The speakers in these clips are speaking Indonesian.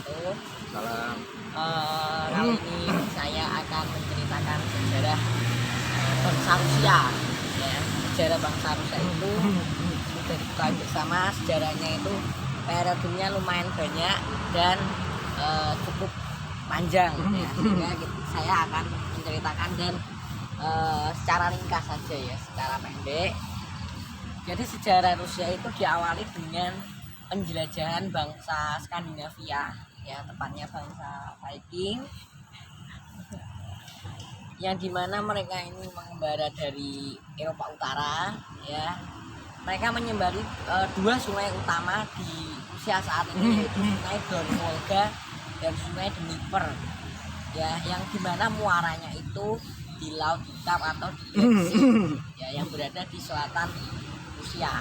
wabarakatuh. Salam. Kali ini saya akan menceritakan sejarah bangsa Rusia. Ya, sejarah bangsa Rusia itu sudah diketahui bersama, sejarahnya itu periodenya lumayan banyak dan cukup panjang. Ya, sehingga saya akan menceritakan dan secara ringkas saja ya, secara pendek. Jadi sejarah Rusia itu diawali dengan penjelajahan bangsa Skandinavia, ya tepatnya bangsa Viking, yang dimana mereka ini mengembara dari Eropa Utara. Ya, mereka menyembari dua sungai utama di Rusia saat ini, yaitu sungai Don Volga dan sungai Dnieper. Ya, yang dimana muaranya itu di Laut Hitam atau di Black Sea, ya, yang berada di selatan Rusia.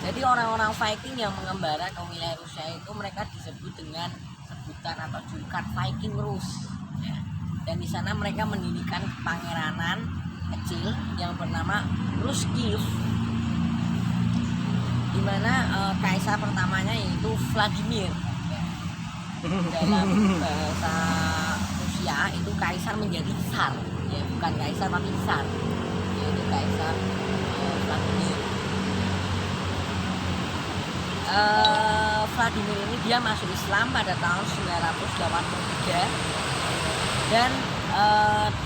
Jadi orang-orang Viking yang mengembara ke wilayah Rusia itu mereka disebut dengan sebutan atau julukan Viking Rus. Ya. Dan di sana mereka mendirikan pangeranan kecil yang bernama Ruskiev, di mana kaisar pertamanya yaitu Vladimir. Ya. Dalam bahasa Rusia itu kaisar menjadi tsar, ya bukan kaisar tapi tsar, yaitu kaisar Vladimir. Vladimir ini dia masuk Islam pada tahun 983 dan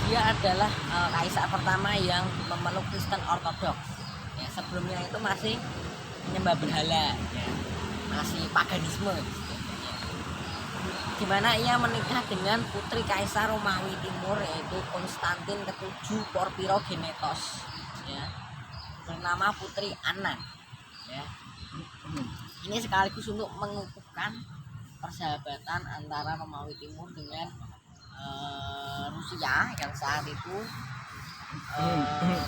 dia adalah kaisar pertama yang memeluk Kristen Ortodoks. Ya, sebelumnya itu masih menyembah berhala, ya, masih paganisme. Di mana ia menikah dengan putri kaisar Romawi Timur yaitu Konstantin ke-7 Porphyrogenetos, ya, bernama Putri Anna. Ya. Ini sekaligus untuk mengukuhkan persahabatan antara Romawi Timur dengan Rusia yang saat itu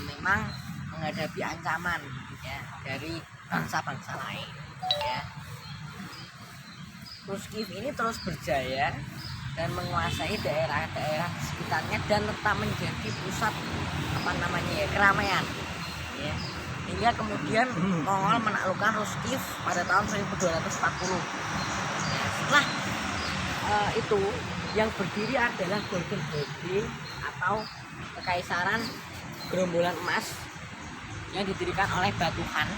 memang menghadapi ancaman, ya, dari bangsa-bangsa lain. Ya. Ruskiev ini terus berjaya dan menguasai daerah-daerah di sekitarnya dan tetap menjadi pusat keramaian. Ya. Hingga kemudian Mongol menaklukkan Ruskiev pada tahun 1240. Ya, setelah itu yang berdiri adalah Golden Horde atau Kekaisaran Gerombolan Emas yang didirikan oleh Batu Khan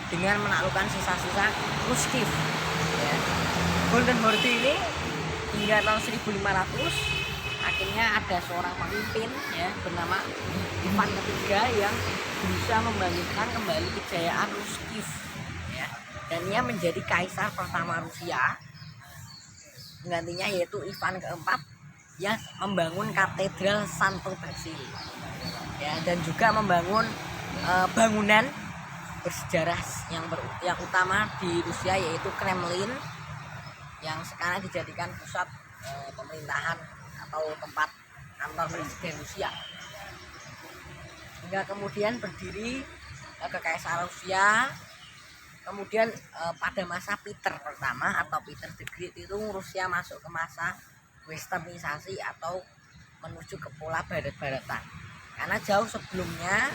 dengan menaklukkan sisa-sisa Ruskiev. Ya. Golden Horde ini hingga tahun 1500 akhirnya ada seorang pemimpin, ya, bernama Ivan III yang berusaha membangkitkan kembali kejayaan Ruskiev, ya, dan ia menjadi kaisar pertama Rusia. Penggantinya yaitu Ivan keempat yang membangun katedral Santo Basil, ya, dan juga membangun bangunan bersejarah yang utama di Rusia yaitu Kremlin yang sekarang dijadikan pusat pemerintahan atau tempat kantor presiden Rusia. Hingga kemudian berdiri Kekaisaran Rusia. Kemudian pada masa Peter pertama atau Peter the Great itu Rusia masuk ke masa westernisasi atau menuju ke pola barat-baratan. Karena jauh sebelumnya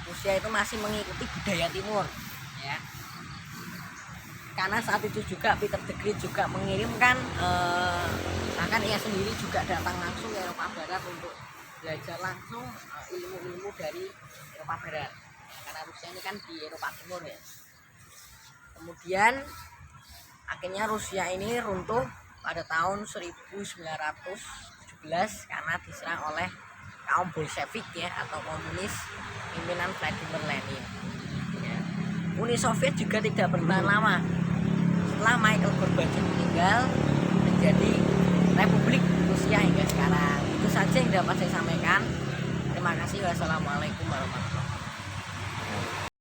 Rusia itu masih mengikuti budaya timur, ya. Karena saat itu juga Peter the Great juga mengirimkan bahkan ia sendiri juga datang langsung ke Eropa Barat untuk belajar langsung ilmu-ilmu dari Eropa Barat, karena Rusia ini kan di Eropa Timur, ya. Kemudian akhirnya Rusia ini runtuh pada tahun 1917 karena diserang oleh kaum Bolshevik, ya, atau komunis pimpinan Vladimir Lenin. Ya. Uni Soviet juga tidak bertahan lama. Setelah Michael Gorbachev meninggal menjadi Republik Rusia hingga sekarang. Itu saja yang dapat saya sampaikan. Terima kasih. Wassalamualaikum warahmatullahi wabarakatuh.